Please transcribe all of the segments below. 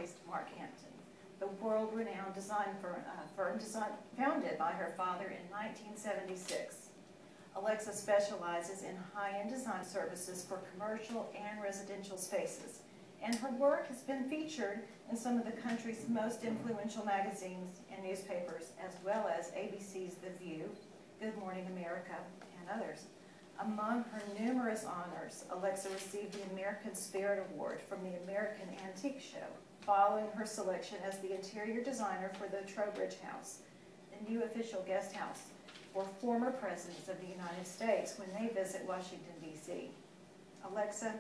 artist Mark Hampton, the world-renowned design firm founded by her father in 1976. Alexa specializes in high-end design services for commercial and residential spaces, and her work has been featured in some of the country's most influential magazines and newspapers, as well as ABC's The View, Good Morning America, and others. Among her numerous honors, Alexa received the American Spirit Award from the American Antique Show, following her selection as the interior designer for the Trowbridge House, the new official guest house for former presidents of the United States when they visit Washington, D.C. Alexa,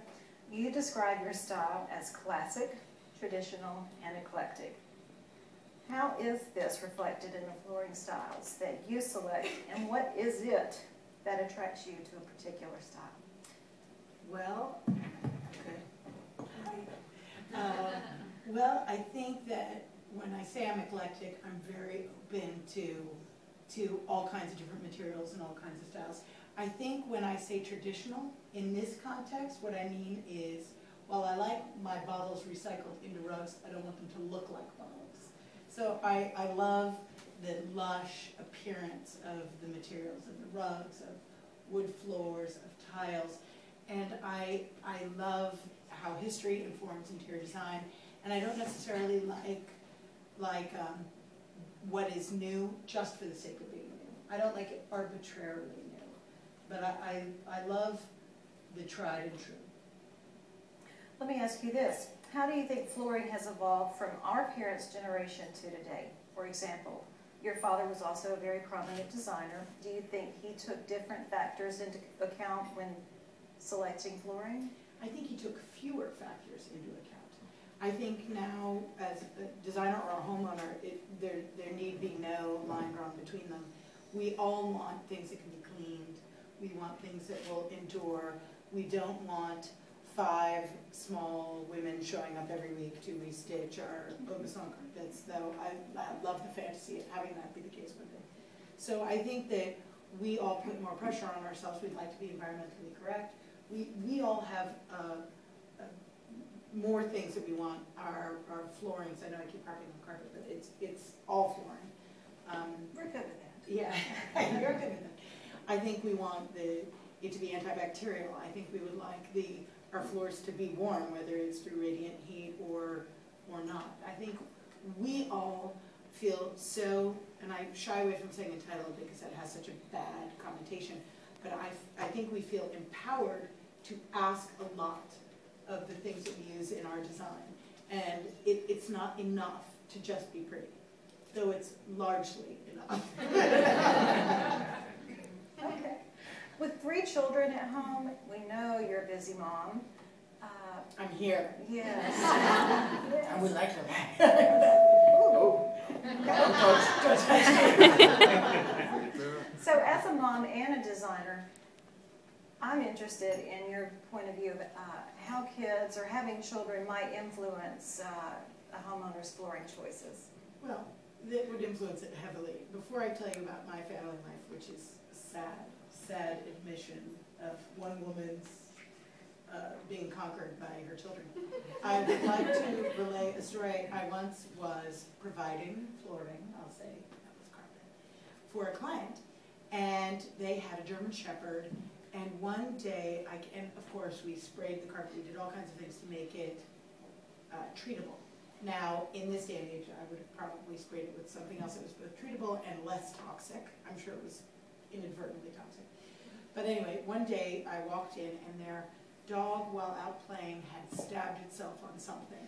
you describe your style as classic, traditional, and eclectic. How is this reflected in the flooring styles that you select, and what is it that attracts you to a particular style? Well, well, I think that when I say I'm eclectic, I'm very open to all kinds of different materials and all kinds of styles. I think when I say traditional, in this context, what I mean is, while I like my bottles recycled into rugs, I don't want them to look like bottles. So I love the lush appearance of the materials, of the rugs, of wood floors, of tiles, and I love how history informs interior design, and I don't necessarily like what is new just for the sake of being new. I don't like it arbitrarily new, but I love the tried and true. Let me ask you this. How do you think flooring has evolved from our parents' generation to today? For example, your father was also a very prominent designer. Do you think he took different factors into account when selecting flooring? I think he took fewer factors into account. I think now, as a designer or a homeowner, there need be no line drawn between them. We all want things that can be cleaned. We want things that will endure. We don't want 5 small women showing up every week to restitch our Aubuchon carpets, though I love the fantasy of having that be the case one day. So I think that we all put more pressure on ourselves. We'd like to be environmentally correct. We all have more things that we want. Our floorings, I know I keep harping on carpet, but it's all flooring. We're good with that. Yeah, you're good with that. I think we want it to be antibacterial. I think we would like our floors to be warm, whether it's through radiant heat or not. I think we all feel so, and I shy away from saying entitled because that has such a bad connotation, but I think we feel empowered to ask a lot of the things that we use in our design. And it's not enough to just be pretty, though it's largely enough. Okay. With 3 children at home, we know you're a busy mom. I'm here. Yes. Yes. I would like to. So as a mom and a designer, I'm interested in your point of view of how kids or having children might influence a homeowner's flooring choices. Well, that would influence it heavily. Before I tell you about my family life, which is a sad admission of one woman's being conquered by her children, I would like to relay a story. I once was providing flooring, I'll say, that was carpet, for a client, and they had a German Shepherd, and one day, and of course we sprayed the carpet, we did all kinds of things to make it treatable. Now, in this day and age, I would have probably sprayed it with something else that was both treatable and less toxic. I'm sure it was inadvertently toxic. But anyway, one day I walked in and their dog, while out playing, had stabbed itself on something.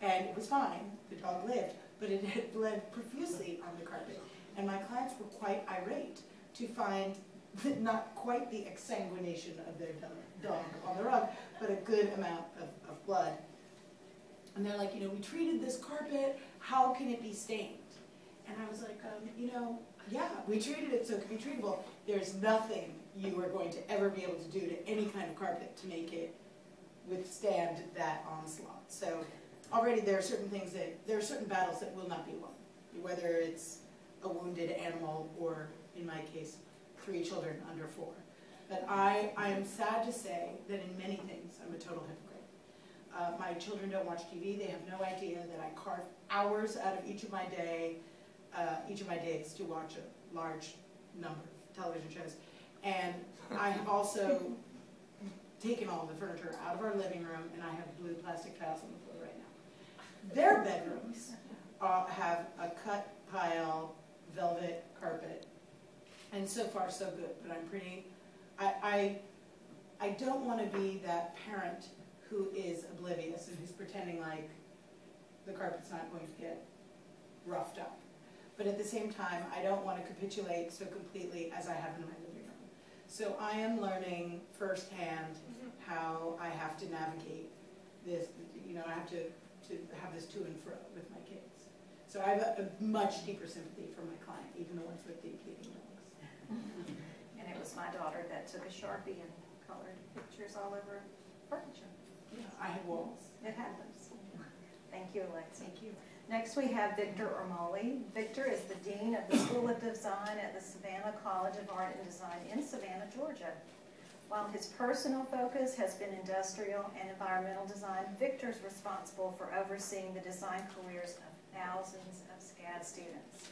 And it was fine, the dog lived, but it had bled profusely on the carpet. And my clients were quite irate to find not quite the exsanguination of their dog on the rug, but a good amount of blood. And they're like, we treated this carpet, how can it be stained? And I was like, yeah, we treated it so it could be treatable. There's nothing you are going to ever be able to do to any kind of carpet to make it withstand that onslaught. So already there are certain things there are certain battles that will not be won, whether it's a wounded animal or, in my case, 3 children under 4. But I am sad to say that in many things I'm a total hypocrite. My children don't watch TV. They have no idea that I carve hours out of each of my days to watch a large number of television shows. And I have also taken all the furniture out of our living room, and I have blue plastic tiles on the floor right now. Their bedrooms have a cut pile, velvet carpet, and so far so good. But I'm pretty, I don't want to be that parent who is oblivious and who's pretending like the carpet's not going to get roughed up. But at the same time, I don't want to capitulate so completely as I have in my living room. So I am learning firsthand how I have to navigate this. You know, I have to have this to and fro with my kids. So I have a much deeper sympathy for my client, even the ones with deep bleeding dogs. And it was my daughter that took a Sharpie and colored pictures all over furniture. Yeah, I have walls. It happens. Thank you, Alexi. Thank you. Next we have Victor Ermoli. Victor is the Dean of the School of Design at the Savannah College of Art and Design in Savannah, Georgia. While his personal focus has been industrial and environmental design, Victor's responsible for overseeing the design careers of thousands of SCAD students,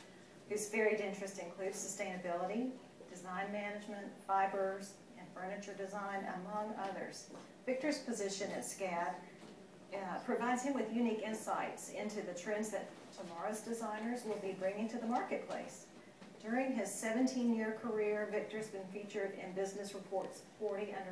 whose varied interests include sustainability, design management, fibers, and furniture design, among others. Victor's position at SCAD provides him with unique insights into the trends that tomorrow's designers will be bringing to the marketplace. During his 17-year career, Victor's been featured in Business Report's 40 Under 40